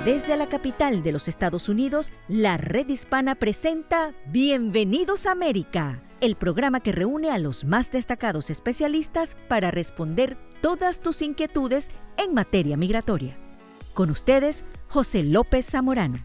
Desde la capital de los Estados Unidos, la Red Hispana presenta Bienvenidos a América, el programa que reúne a los más destacados especialistas para responder todas tus inquietudes en materia migratoria. Con ustedes, José López Zamorano.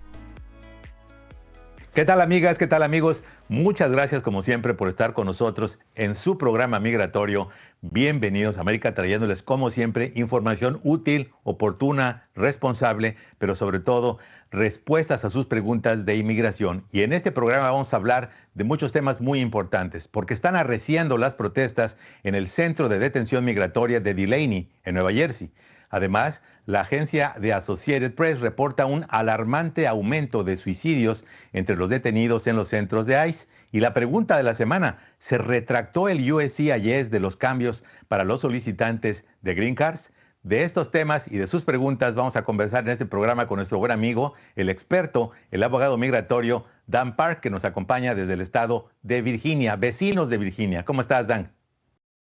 ¿Qué tal, amigas? ¿Qué tal, amigos? Muchas gracias, como siempre, por estar con nosotros en su programa migratorio Bienvenidos a América, trayéndoles, como siempre, información útil, oportuna, responsable, pero sobre todo, respuestas a sus preguntas de inmigración. Y en este programa vamos a hablar de muchos temas muy importantes, porque están arreciando las protestas en el Centro de Detención Migratoria de Delaney, en Nueva Jersey. Además, la agencia de Associated Press reporta un alarmante aumento de suicidios entre los detenidos en los centros de ICE. Y la pregunta de la semana, ¿se retractó el USCIS de los cambios para los solicitantes de Green Cards? De estos temas y de sus preguntas vamos a conversar en este programa con nuestro buen amigo, el experto, el abogado migratorio Dan Park, que nos acompaña desde el estado de Virginia, vecinos de Virginia. ¿Cómo estás, Dan?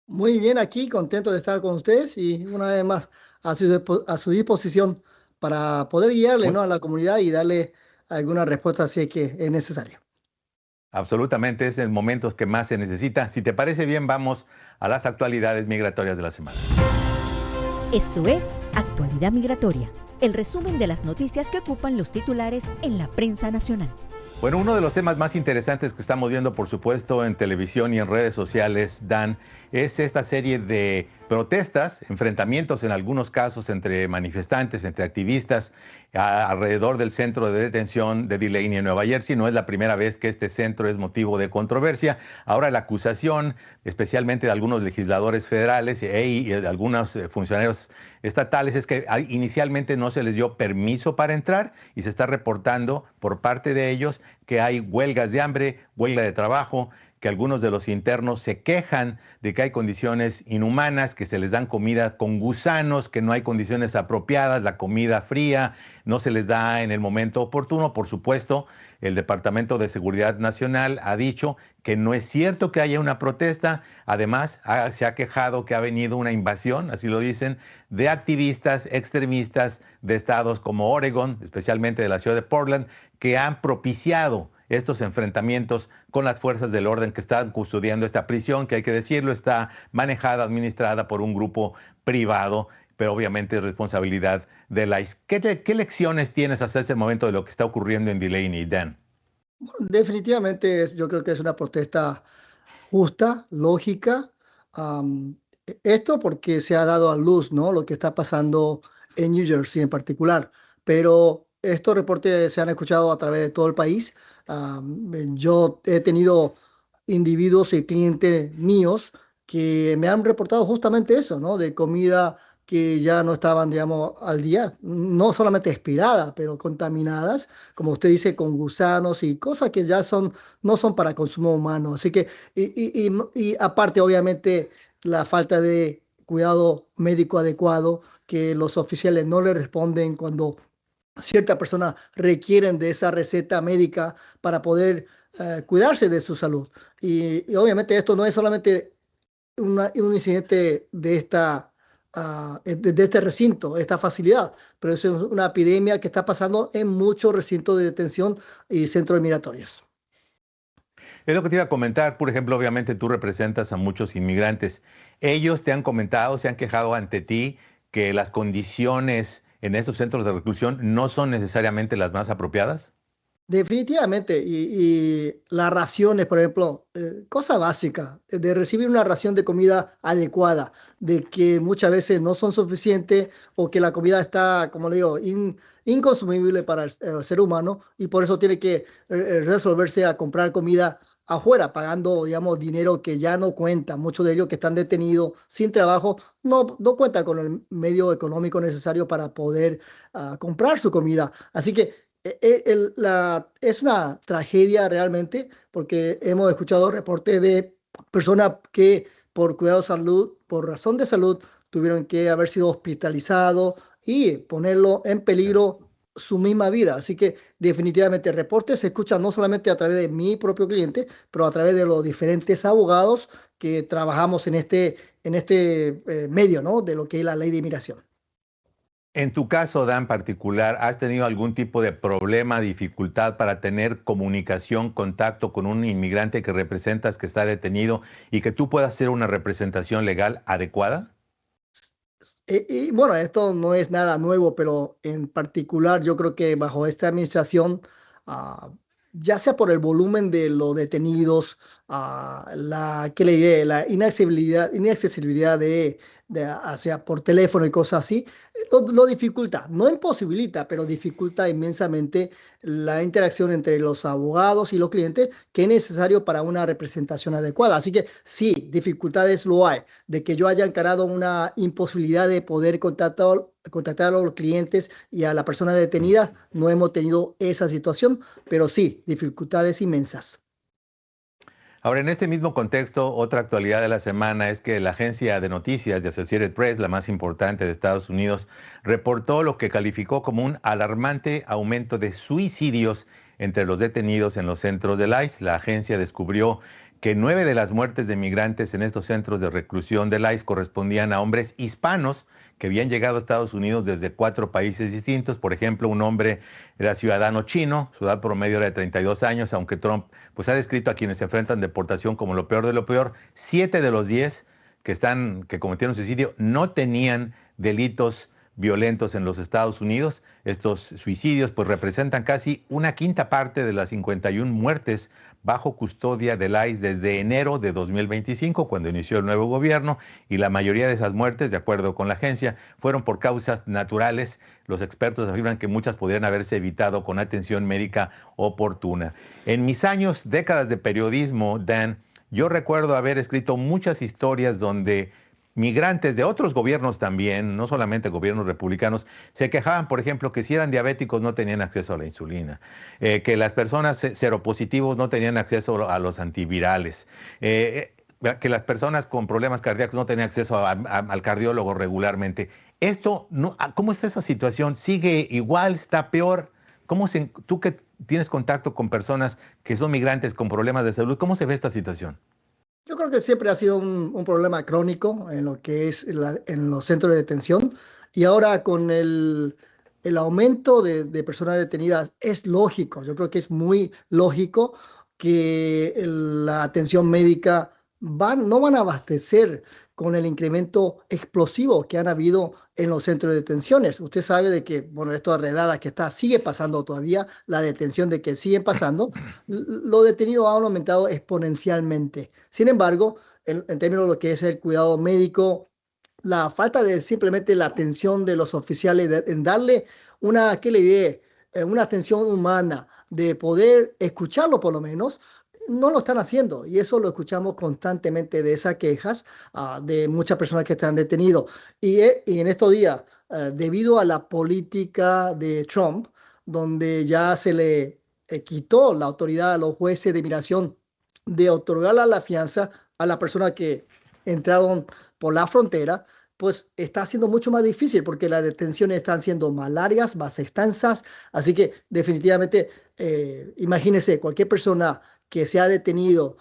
Muy bien, aquí contento de estar con ustedes y una vez más a su disposición para poder guiarle, ¿no?, a la comunidad y darle alguna respuesta si es que es necesario. Absolutamente, es el momento que más se necesita. Si te parece bien, vamos a las actualidades migratorias de la semana. Esto es Actualidad Migratoria, el resumen de las noticias que ocupan los titulares en la prensa nacional. Bueno, uno de los temas más interesantes que estamos viendo, por supuesto, en televisión y en redes sociales, Dan, es esta serie de protestas, enfrentamientos en algunos casos entre manifestantes, entre activistas, alrededor del centro de detención de Delaney en Nueva Jersey. No es la primera vez que este centro es motivo de controversia. Ahora la acusación, especialmente de algunos legisladores federales y de algunos funcionarios estatales, es que inicialmente no se les dio permiso para entrar y se está reportando por parte de ellos que hay huelgas de hambre, huelga de trabajo, que algunos de los internos se quejan de que hay condiciones inhumanas, que se les dan comida con gusanos, que no hay condiciones apropiadas, la comida fría no se les da en el momento oportuno. Por supuesto, el Departamento de Seguridad Nacional ha dicho que no es cierto que haya una protesta. Además, se ha quejado que ha venido una invasión, así lo dicen, de activistas extremistas de estados como Oregon, especialmente de la ciudad de Portland, que han propiciado estos enfrentamientos con las fuerzas del orden que están custodiando esta prisión, que hay que decirlo, está manejada, administrada por un grupo privado, pero obviamente es responsabilidad de la ICE. ¿Qué lecciones tienes hasta este momento de lo que está ocurriendo en Delaney, Dan? Bueno, definitivamente yo creo que es una protesta justa, lógica. Esto porque se ha dado a luz, ¿no?, lo que está pasando en New Jersey en particular, pero estos reportes se han escuchado a través de todo el país. Yo he tenido individuos y clientes míos que me han reportado justamente eso, ¿no?, de comida que ya no estaban, digamos, al día, no solamente expiradas, pero contaminadas, como usted dice, con gusanos y cosas que ya no son para consumo humano. Así que, y aparte, obviamente, la falta de cuidado médico adecuado, que los oficiales no le responden cuando ciertas personas requieren de esa receta médica para poder cuidarse de su salud. Y obviamente esto no es solamente un incidente de de este recinto, esta facilidad, pero es una epidemia que está pasando en muchos recintos de detención y centros migratorios. Es lo que te iba a comentar. Por ejemplo, obviamente tú representas a muchos inmigrantes. ¿Ellos te han comentado, se han quejado ante ti que las condiciones en estos centros de reclusión no son necesariamente las más apropiadas? Definitivamente, y las raciones, por ejemplo, cosa básica, de recibir una ración de comida adecuada, de que muchas veces no son suficientes o que la comida está, como le digo, inconsumible para el ser humano y por eso tiene que resolverse a comprar comida afuera, pagando, digamos, dinero que ya no cuenta. Muchos de ellos que están detenidos sin trabajo no cuentan con el medio económico necesario para poder comprar su comida. Así que es una tragedia realmente, porque hemos escuchado reportes de personas que por cuidado de salud, por razón de salud, tuvieron que haber sido hospitalizados y ponerlo en peligro su misma vida. Así que definitivamente reportes se escuchan no solamente a través de mi propio cliente, pero a través de los diferentes abogados que trabajamos en este medio, ¿no?, de lo que es la ley de inmigración. En tu caso, Dan, particular, ¿has tenido algún tipo de problema, dificultad para tener comunicación, contacto con un inmigrante que representas que está detenido y que tú puedas hacer una representación legal adecuada? Y bueno, esto no es nada nuevo, pero en particular yo creo que bajo esta administración, ah, ya sea por el volumen de los detenidos, ¿qué le diré? La inaccesibilidad hacia por teléfono y cosas así, lo dificulta, no imposibilita, pero dificulta inmensamente la interacción entre los abogados y los clientes que es necesario para una representación adecuada. Así que sí, dificultades lo hay de que yo haya encarado una imposibilidad de poder contactar a los clientes y a la persona detenida, no hemos tenido esa situación, pero sí, dificultades inmensas. Ahora, en este mismo contexto, otra actualidad de la semana es que la agencia de noticias de Associated Press, la más importante de Estados Unidos, reportó lo que calificó como un alarmante aumento de suicidios entre los detenidos en los centros del ICE. La agencia descubrió que 9 de las muertes de migrantes en estos centros de reclusión del ICE correspondían a hombres hispanos que habían llegado a Estados Unidos desde 4 países distintos. Por ejemplo, un hombre era ciudadano chino, su edad promedio era de 32 años, aunque Trump pues, ha descrito a quienes se enfrentan deportación como lo peor de lo peor. 7 de los 10 que cometieron suicidio no tenían delitos violentos en los Estados Unidos. Estos suicidios pues representan casi una quinta parte de las 51 muertes bajo custodia del ICE desde enero de 2025, cuando inició el nuevo gobierno, y la mayoría de esas muertes, de acuerdo con la agencia, fueron por causas naturales. Los expertos afirman que muchas podrían haberse evitado con atención médica oportuna. En mis años, décadas de periodismo, Dan, yo recuerdo haber escrito muchas historias donde migrantes de otros gobiernos también, no solamente gobiernos republicanos, se quejaban, por ejemplo, que si eran diabéticos no tenían acceso a la insulina, que las personas seropositivos no tenían acceso a los antivirales, que las personas con problemas cardíacos no tenían acceso al cardiólogo regularmente. Esto, no, ¿cómo está esa situación? ¿Sigue igual? ¿Está peor? Tú que tienes contacto con personas que son migrantes con problemas de salud, ¿cómo se ve esta situación? Yo creo que siempre ha sido un problema crónico en lo que es en los centros de detención y ahora con el aumento de personas detenidas es lógico, yo creo que es muy lógico que la atención médica no van a abastecer con el incremento explosivo que han habido en los centros de detenciones. Usted sabe de que, bueno, esto de redadas que sigue pasando todavía, la detención de que siguen pasando, los detenidos han aumentado exponencialmente. Sin embargo, en términos de lo que es el cuidado médico, la falta de simplemente la atención de los oficiales, en darle ¿qué le diré? Una atención humana, de poder escucharlo por lo menos, no lo están haciendo y eso lo escuchamos constantemente de esas quejas de muchas personas que están detenidos. Y en estos días, debido a la política de Trump, donde ya se le quitó la autoridad a los jueces de inmigración de otorgar la fianza a la persona que entraron por la frontera, pues está siendo mucho más difícil porque las detenciones están siendo más largas, más extensas. Así que definitivamente, imagínese cualquier persona que se ha detenido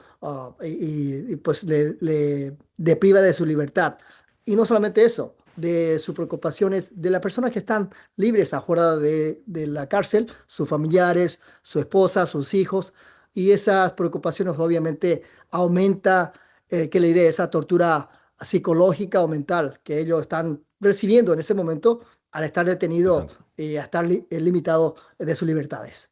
pues le depriva de su libertad. Y no solamente eso, de sus preocupaciones de las personas que están libres afuera de la cárcel, sus familiares, su esposa, sus hijos, y esas preocupaciones obviamente aumenta, ¿qué le diré? Esa tortura psicológica o mental que ellos están recibiendo en ese momento al estar detenidos y a estar limitados de sus libertades.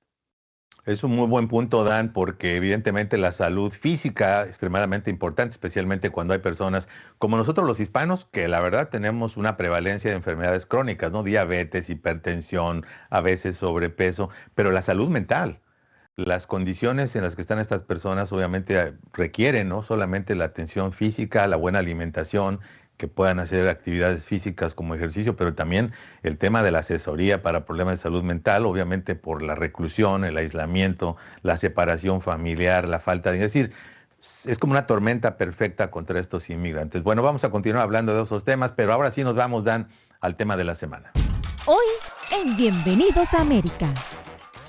Es un muy buen punto, Dan, porque evidentemente la salud física es extremadamente importante, especialmente cuando hay personas como nosotros los hispanos, que la verdad tenemos una prevalencia de enfermedades crónicas, ¿no? Diabetes, hipertensión, a veces sobrepeso, pero la salud mental. Las condiciones en las que están estas personas obviamente requieren no solamente la atención física, la buena alimentación, que puedan hacer actividades físicas como ejercicio, pero también el tema de la asesoría para problemas de salud mental, obviamente por la reclusión, el aislamiento, la separación familiar, la falta de... Es decir, es como una tormenta perfecta contra estos inmigrantes. Bueno, vamos a continuar hablando de esos temas, pero ahora sí nos vamos, Dan, al tema de la semana. Hoy en Bienvenidos a América.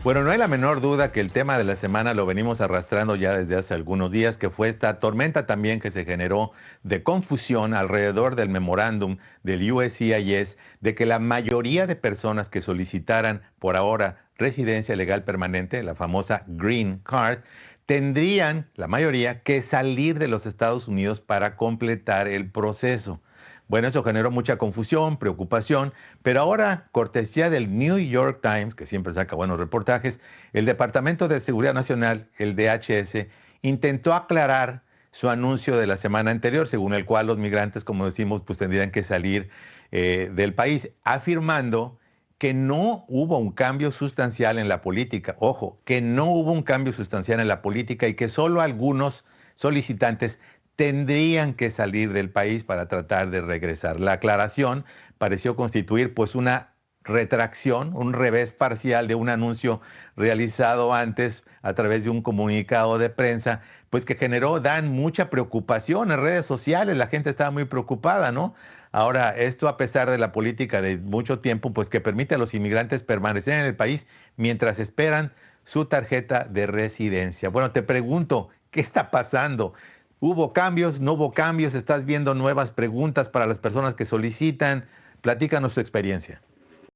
Bueno, no hay la menor duda que el tema de la semana lo venimos arrastrando ya desde hace algunos días, que fue esta tormenta también que se generó de confusión alrededor del memorándum del USCIS de que la mayoría de personas que solicitaran por ahora residencia legal permanente, la famosa Green Card, tendrían, la mayoría, que salir de los Estados Unidos para completar el proceso. Bueno, eso generó mucha confusión, preocupación, pero ahora, cortesía del New York Times, que siempre saca buenos reportajes, el Departamento de Seguridad Nacional, el DHS, intentó aclarar su anuncio de la semana anterior, según el cual los migrantes, como decimos, pues tendrían que salir del país, afirmando que no hubo un cambio sustancial en la política. Ojo, que no hubo un cambio sustancial en la política y que solo algunos solicitantes tendrían que salir del país para tratar de regresar. La aclaración pareció constituir pues una retracción, un revés parcial de un anuncio realizado antes a través de un comunicado de prensa, pues que generó, Dan, mucha preocupación en redes sociales. La gente estaba muy preocupada, ¿no? Ahora, esto a pesar de la política de mucho tiempo, pues que permite a los inmigrantes permanecer en el país mientras esperan su tarjeta de residencia. Bueno, te pregunto, ¿qué está pasando? ¿Hubo cambios? ¿No hubo cambios? ¿Estás viendo nuevas preguntas para las personas que solicitan? Platícanos tu experiencia.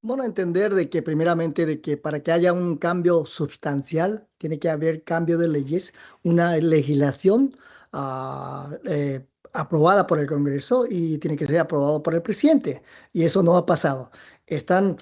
Bueno, entender de que primeramente de que para que haya un cambio sustancial tiene que haber cambio de leyes, una legislación aprobada por el Congreso y tiene que ser aprobado por el presidente. Y eso no ha pasado. Están,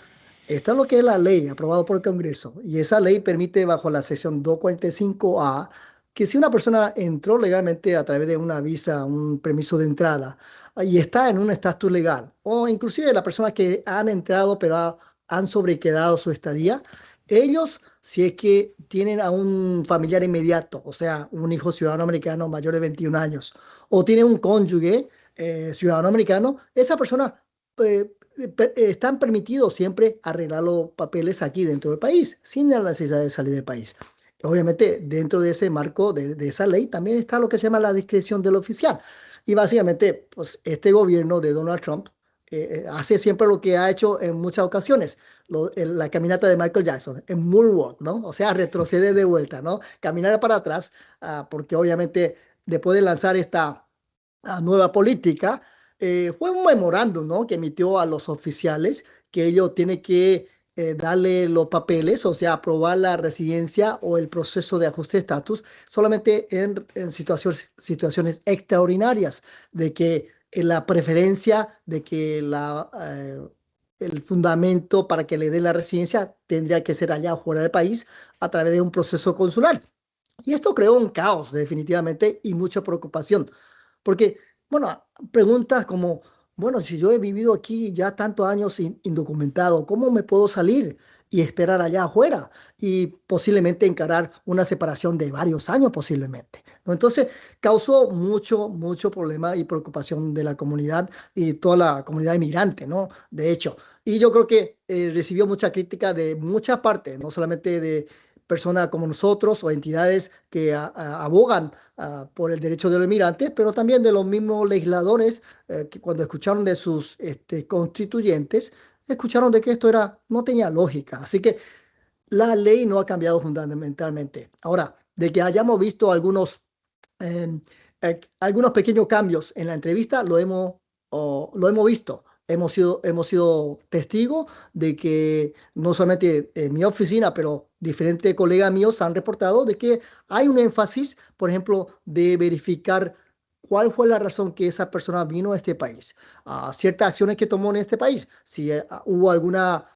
está lo que es la ley aprobada por el Congreso y esa ley permite bajo la sección 245A que si una persona entró legalmente a través de una visa, un permiso de entrada, y está en un estatus legal, o inclusive las personas que han entrado pero han sobrequedado su estadía, ellos, si es que tienen a un familiar inmediato, o sea, un hijo ciudadano americano mayor de 21 años, o tiene un cónyuge ciudadano americano, esa persona están permitidos siempre arreglar los papeles aquí dentro del país, sin la necesidad de salir del país. Obviamente, dentro de ese marco de esa ley también está lo que se llama la discreción del oficial. Y básicamente, pues este gobierno de Donald Trump hace siempre lo que ha hecho en muchas ocasiones, la caminata de Michael Jackson, en moonwalk, ¿no? O sea, retroceder de vuelta, ¿no? Caminar para atrás, porque obviamente después de lanzar esta nueva política, fue un memorándum, ¿no? Que emitió a los oficiales que ellos tienen que darle los papeles, o sea, aprobar la residencia o el proceso de ajuste de estatus solamente en situaciones extraordinarias, de que la preferencia de que el fundamento para que le den la residencia tendría que ser allá fuera del país a través de un proceso consular. Y esto creó un caos definitivamente y mucha preocupación, porque, bueno, preguntas como, bueno, si yo he vivido aquí ya tantos años indocumentado, ¿cómo me puedo salir y esperar allá afuera? Y posiblemente encarar una separación de varios años posiblemente, ¿no? Entonces, causó mucho problema y preocupación de la comunidad y toda la comunidad inmigrante, ¿no? De hecho, y yo creo que recibió mucha crítica de muchas partes, no solamente de personas como nosotros o entidades que abogan por el derecho de los inmigrantes, pero también de los mismos legisladores que cuando escucharon de sus constituyentes, escucharon de que esto no tenía lógica. Así que la ley no ha cambiado fundamentalmente. Ahora, de que hayamos visto eh, algunos pequeños cambios en la entrevista, lo hemos visto. Hemos sido testigos de que no solamente en mi oficina, pero diferentes colegas míos han reportado de que hay un énfasis, por ejemplo, de verificar cuál fue la razón que esa persona vino a este país, ciertas acciones que tomó en este país, si hubo alguna,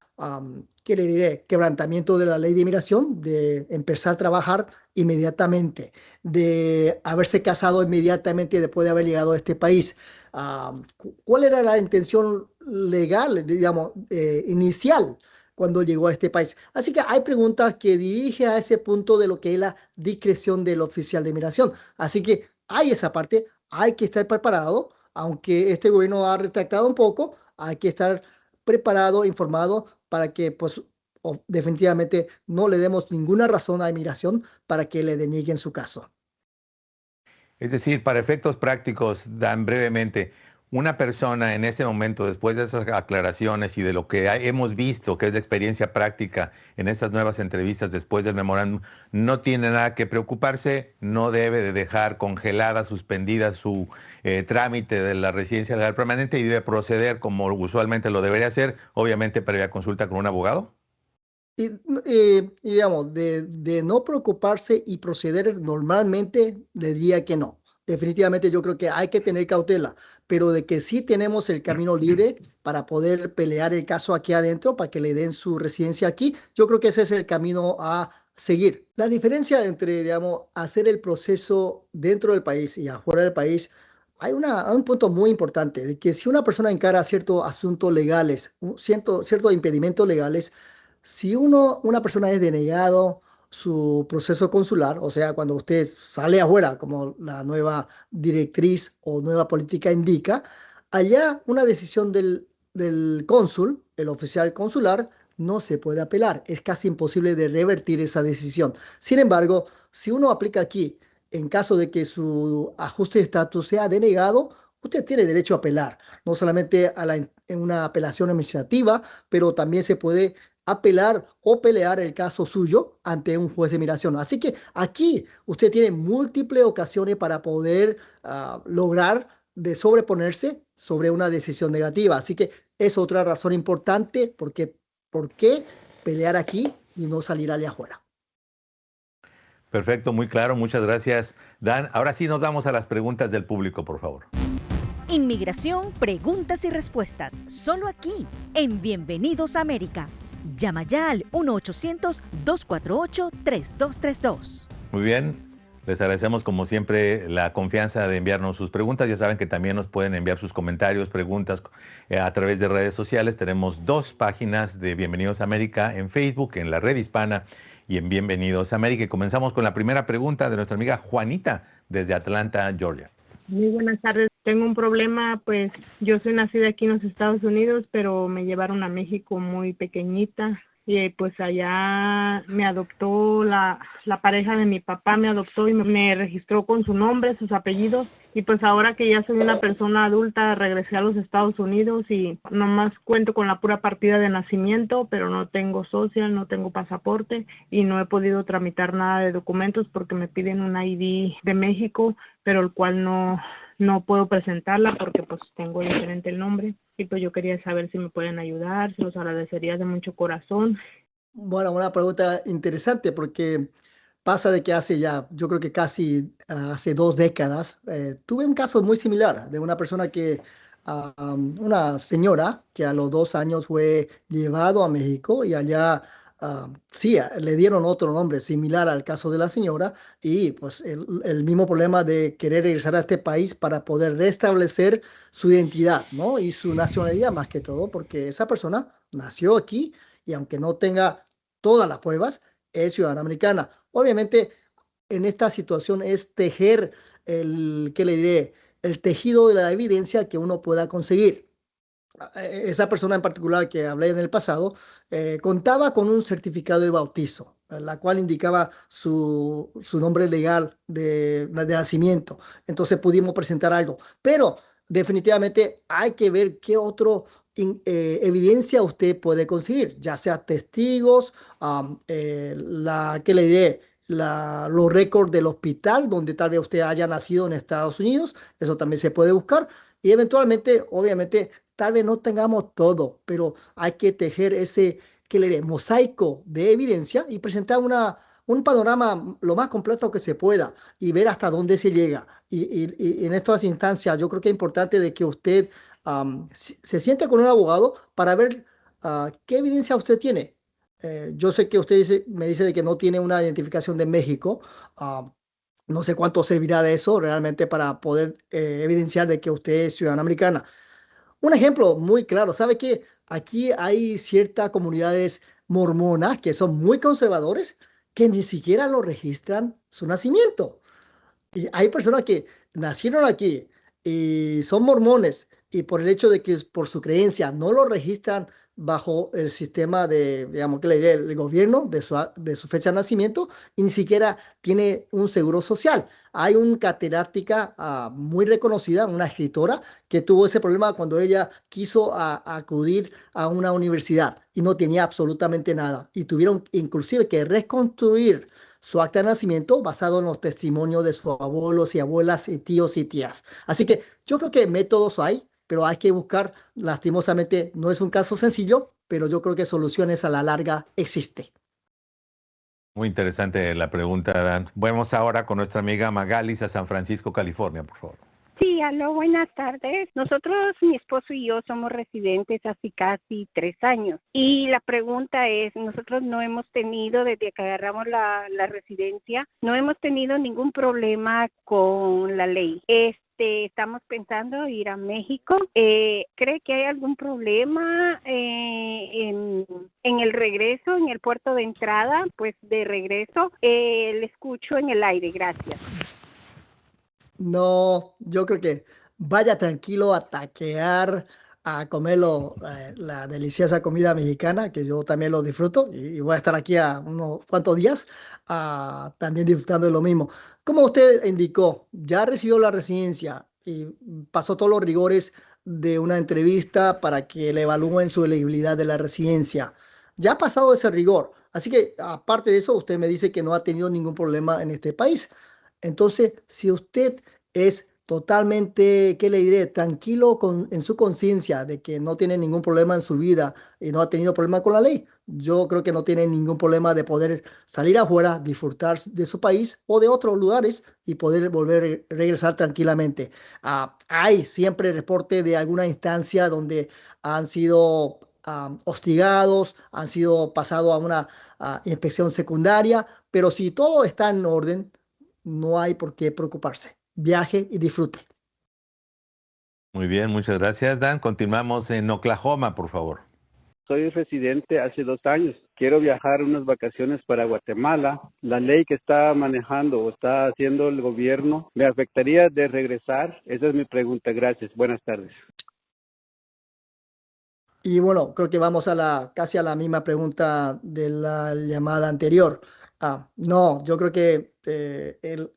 ¿qué le diré?, quebrantamiento de la ley de inmigración, de empezar a trabajar inmediatamente, de haberse casado inmediatamente después de haber llegado a este país. ¿Cuál era la intención legal, digamos, inicial cuando llegó a este país? Así que hay preguntas que dirigen a ese punto de lo que es la discreción del oficial de inmigración. Así que hay esa parte, hay que estar preparado, aunque este gobierno ha retractado un poco, hay que estar preparado, informado para que pues definitivamente no le demos ninguna razón a inmigración para que le denieguen su caso. Es decir, para efectos prácticos, Dan, brevemente, una persona en este momento, después de esas aclaraciones y de lo que hemos visto, que es de experiencia práctica en estas nuevas entrevistas después del memorándum, no tiene nada que preocuparse, no debe de dejar congelada, suspendida su trámite de la residencia legal permanente y debe proceder como usualmente lo debería hacer, obviamente previa consulta con un abogado? Digamos, de no preocuparse y proceder normalmente, diría que no. Definitivamente yo creo que hay que tener cautela, pero de que sí tenemos el camino libre para poder pelear el caso aquí adentro, para que le den su residencia aquí, yo creo que ese es el camino a seguir. La diferencia entre, digamos, hacer el proceso dentro del país y afuera del país, hay un punto muy importante, de que si una persona encara ciertos asuntos legales, ciertos impedimentos legales, si una persona es denegado su proceso consular, o sea, cuando usted sale afuera, como la nueva directriz o nueva política indica, allá una decisión del cónsul, el oficial consular, no se puede apelar. Es casi imposible de revertir esa decisión. Sin embargo, si uno aplica aquí, en caso de que su ajuste de estatus sea denegado, usted tiene derecho a apelar, no solamente en una apelación administrativa, pero también se puede apelar o pelear el caso suyo ante un juez de migración. Así que aquí usted tiene múltiples ocasiones para poder lograr de sobreponerse sobre una decisión negativa. Así que es otra razón importante por qué pelear aquí y no salir allá afuera. Perfecto, muy claro, muchas gracias, Dan. Ahora sí nos vamos a las preguntas del público, por favor. Inmigración, preguntas y respuestas, solo aquí, en Bienvenidos a América. Llama ya al 1-800-248-3232. Muy bien, les agradecemos como siempre la confianza de enviarnos sus preguntas. Ya saben que también nos pueden enviar sus comentarios, preguntas a través de redes sociales. Tenemos 2 páginas de Bienvenidos a América en Facebook, en la Red Hispana y en Bienvenidos a América. Y comenzamos con la primera pregunta de nuestra amiga Juanita desde Atlanta, Georgia. Muy buenas tardes. Tengo un problema, pues yo soy nacida aquí en los Estados Unidos, pero me llevaron a México muy pequeñita y pues allá me adoptó la pareja de mi papá, me adoptó y me registró con su nombre, sus apellidos, y pues ahora que ya soy una persona adulta regresé a los Estados Unidos y nomás cuento con la pura partida de nacimiento, pero no tengo social, no tengo pasaporte y no he podido tramitar nada de documentos porque me piden un ID de México, pero el cual no puedo presentarla porque pues tengo diferente el nombre y pues yo quería saber si me pueden ayudar, se los agradecería de mucho corazón. Bueno, una pregunta interesante porque pasa de que yo creo que casi hace 2 décadas, tuve un caso muy similar de una persona una señora que a los 2 años fue llevado a México y allá sí, le dieron otro nombre similar al caso de la señora y pues el mismo problema de querer regresar a este país para poder restablecer su identidad, ¿no? Y su nacionalidad más que todo, porque esa persona nació aquí y aunque no tenga todas las pruebas, es ciudadana americana. Obviamente, en esta situación es tejer ¿qué le diré? El tejido de la evidencia que uno pueda conseguir. Esa persona en particular que hablé en el pasado contaba con un certificado de bautizo, la cual indicaba su nombre legal de nacimiento. Entonces pudimos presentar algo. Pero definitivamente hay que ver qué otro evidencia usted puede conseguir, ya sea testigos, ¿qué le diré? Los récords del hospital donde tal vez usted haya nacido en Estados Unidos, eso también se puede buscar y eventualmente, obviamente, tal vez no tengamos todo, pero hay que tejer ese, ¿qué le diré? Mosaico de evidencia y presentar un panorama lo más completo que se pueda y ver hasta dónde se llega. Y en estas instancias yo creo que es importante de que usted se siente con un abogado para ver qué evidencia usted tiene. Yo sé que usted me dice de que no tiene una identificación de México. No sé cuánto servirá de eso realmente para poder evidenciar de que usted es ciudadana americana. Un ejemplo muy claro, ¿sabe qué? Aquí hay ciertas comunidades mormonas que son muy conservadores que ni siquiera lo registran su nacimiento. Y hay personas que nacieron aquí y son mormones y por el hecho de que por su creencia no lo registran bajo el sistema de, digamos, que le diré, el gobierno de su fecha de nacimiento y ni siquiera tiene un seguro social. Hay una catedrática muy reconocida, una escritora, que tuvo ese problema cuando ella quiso acudir a una universidad y no tenía absolutamente nada. Y tuvieron inclusive que reconstruir su acta de nacimiento basado en los testimonios de sus abuelos y abuelas y tíos y tías. Así que yo creo que métodos hay, pero hay que buscar, lastimosamente, no es un caso sencillo, pero yo creo que soluciones a la larga existen. Muy interesante la pregunta, Dan. Vamos ahora con nuestra amiga Magalis a San Francisco, California, por favor. Sí, aló, buenas tardes. Nosotros, mi esposo y yo, somos residentes hace casi 3 años. Y la pregunta es, nosotros no hemos tenido, desde que agarramos la residencia, no hemos tenido ningún problema con la ley. Estamos pensando ir a México. ¿Cree que hay algún problema en el regreso, en el puerto de entrada? Pues de regreso, le escucho en el aire, gracias. No, yo creo que vaya tranquilo a taquear, a comer la deliciosa comida mexicana, que yo también lo disfruto y voy a estar aquí a unos cuantos días también disfrutando de lo mismo. Como usted indicó, ya recibió la residencia y pasó todos los rigores de una entrevista para que le evalúen su elegibilidad de la residencia. Ya ha pasado ese rigor, así que aparte de eso, usted me dice que no ha tenido ningún problema en este país. Entonces, si usted es totalmente, ¿qué le diré? Tranquilo en su conciencia de que no tiene ningún problema en su vida y no ha tenido problema con la ley, yo creo que no tiene ningún problema de poder salir afuera, disfrutar de su país o de otros lugares y poder volver a regresar tranquilamente. Hay siempre reporte de alguna instancia donde han sido hostigados, han sido pasados a una inspección secundaria, pero si todo está en orden, no hay por qué preocuparse. Viaje y disfrute. Muy bien, muchas gracias, Dan. Continuamos en Oklahoma, por favor. Soy residente hace 2 años. Quiero viajar unas vacaciones para Guatemala. La ley que está manejando o está haciendo el gobierno, ¿me afectaría de regresar? Esa es mi pregunta. Gracias. Buenas tardes. Y bueno, creo que vamos casi a la misma pregunta de la llamada anterior. No, yo creo que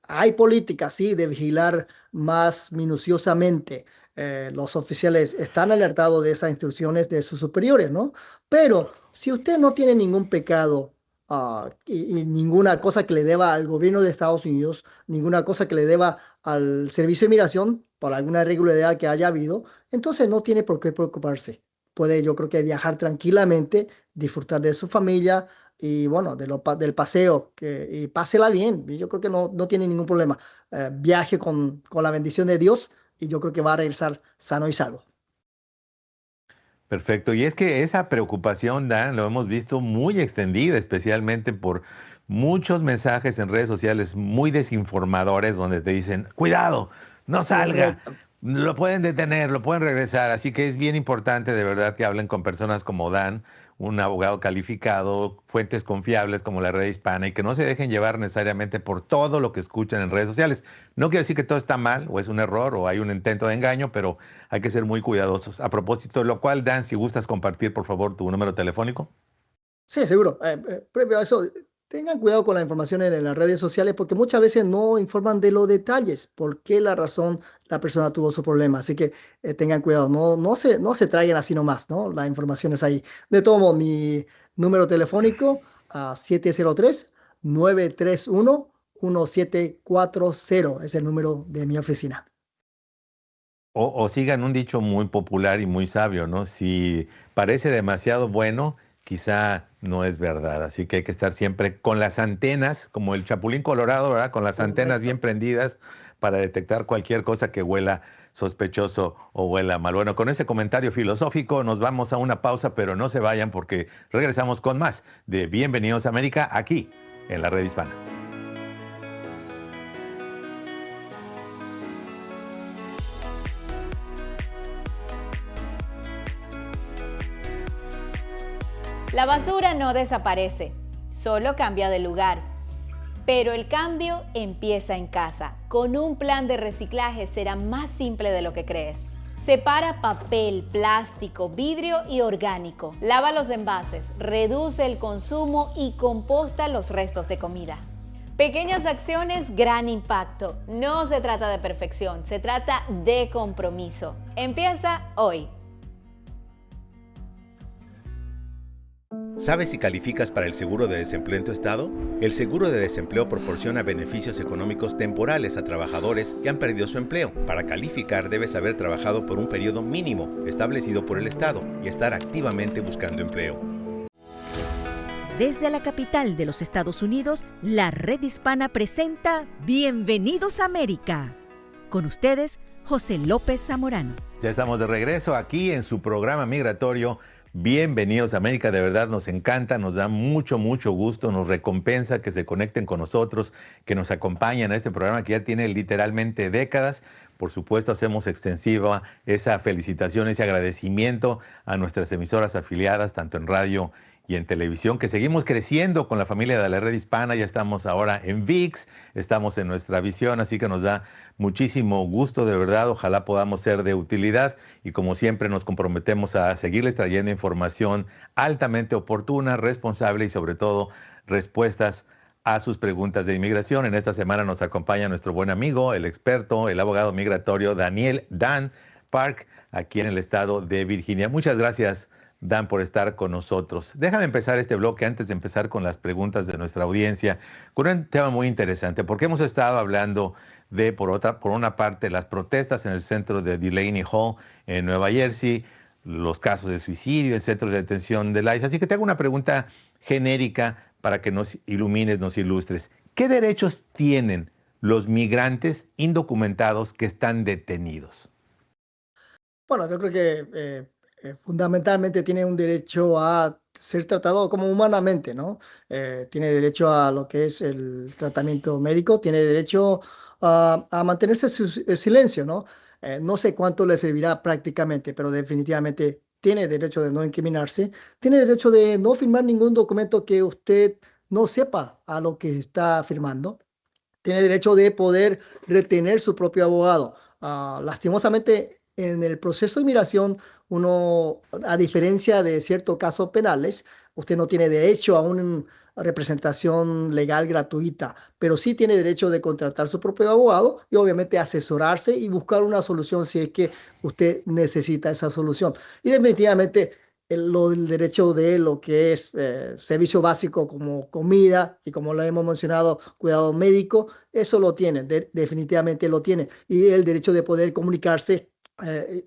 hay políticas, sí, de vigilar más minuciosamente. Los oficiales están alertados de esas instrucciones de sus superiores, ¿no? Pero si usted no tiene ningún pecado y ninguna cosa que le deba al gobierno de Estados Unidos, ninguna cosa que le deba al Servicio de Migración por alguna irregularidad que haya habido, entonces no tiene por qué preocuparse. Puede, yo creo que viajar tranquilamente, disfrutar de su familia y bueno, del paseo, y pásela bien. Y yo creo que no tiene ningún problema. Viaje con la bendición de Dios y yo creo que va a regresar sano y salvo. Perfecto. Y es que esa preocupación, Dan, lo hemos visto muy extendida, especialmente por muchos mensajes en redes sociales muy desinformadores donde te dicen, cuidado, no salga. Lo pueden detener, lo pueden regresar, así que es bien importante de verdad que hablen con personas como Dan, un abogado calificado, fuentes confiables como la Red Hispana y que no se dejen llevar necesariamente por todo lo que escuchan en redes sociales. No quiere decir que todo está mal o es un error o hay un intento de engaño, pero hay que ser muy cuidadosos. A propósito de lo cual, Dan, si gustas compartir por favor tu número telefónico. Sí, seguro. Previo a eso, tengan cuidado con la información en las redes sociales porque muchas veces no informan de los detalles, por qué la razón la persona tuvo su problema. Así que tengan cuidado, no se traigan así nomás, ¿no? La información es ahí. De todo modo, mi número telefónico 703-931-1740 es el número de mi oficina. O sigan un dicho muy popular y muy sabio, ¿no? Si parece demasiado bueno, quizá no es verdad, así que hay que estar siempre con las antenas, como el Chapulín Colorado, ¿verdad? Con las antenas bien prendidas para detectar cualquier cosa que huela sospechoso o huela mal. Bueno, con ese comentario filosófico nos vamos a una pausa, pero no se vayan porque regresamos con más de Bienvenidos a América aquí en la Red Hispana. La basura no desaparece, solo cambia de lugar. Pero el cambio empieza en casa. Con un plan de reciclaje será más simple de lo que crees. Separa papel, plástico, vidrio y orgánico. Lava los envases, reduce el consumo y composta los restos de comida. Pequeñas acciones, gran impacto. No se trata de perfección, se trata de compromiso. Empieza hoy. ¿Sabes si calificas para el seguro de desempleo en tu estado? El seguro de desempleo proporciona beneficios económicos temporales a trabajadores que han perdido su empleo. Para calificar debes haber trabajado por un periodo mínimo establecido por el estado y estar activamente buscando empleo. Desde la capital de los Estados Unidos, la Red Hispana presenta Bienvenidos a América. Con ustedes, José López Zamorano. Ya estamos de regreso aquí en su programa migratorio. Bienvenidos a América, de verdad nos encanta, nos da mucho gusto, nos recompensa que se conecten con nosotros, que nos acompañen a este programa que ya tiene literalmente décadas. Por supuesto, hacemos extensiva esa felicitación, ese agradecimiento a nuestras emisoras afiliadas, tanto en radio y en televisión, que seguimos creciendo con la familia de la Red Hispana. Ya estamos ahora en ViX, estamos en Nuestra Visión, así que nos da muchísimo gusto, de verdad. Ojalá podamos ser de utilidad y, como siempre, nos comprometemos a seguirles trayendo información altamente oportuna, responsable y, sobre todo, respuestas a sus preguntas de inmigración. En esta semana nos acompaña nuestro buen amigo, el experto, el abogado migratorio Dan Park, aquí en el estado de Virginia. Muchas gracias, Dan, por estar con nosotros. Déjame empezar este bloque antes de empezar con las preguntas de nuestra audiencia, con un tema muy interesante, porque hemos estado hablando de, por una parte, las protestas en el centro de Delaney Hall en Nueva Jersey, los casos de suicidio en centros de detención del ICE. Así que te hago una pregunta genérica para que nos ilumines, nos ilustres. ¿Qué derechos tienen los migrantes indocumentados que están detenidos? Bueno, yo creo que fundamentalmente tiene un derecho a ser tratado como humanamente, ¿no? Tiene derecho a lo que es el tratamiento médico, tiene derecho a mantenerse en silencio, ¿no? No sé cuánto le servirá prácticamente, pero definitivamente tiene derecho de no incriminarse, tiene derecho de no firmar ningún documento que usted no sepa a lo que está firmando, tiene derecho de poder retener su propio abogado. Lastimosamente, en el proceso de inmigración, uno, a diferencia de ciertos casos penales, usted no tiene derecho a una representación legal gratuita, pero sí tiene derecho de contratar su propio abogado y obviamente asesorarse y buscar una solución si es que usted necesita esa solución. Y definitivamente el derecho de lo que es servicio básico como comida y, como lo hemos mencionado, cuidado médico, eso lo tiene, definitivamente lo tiene. Y el derecho de poder comunicarse.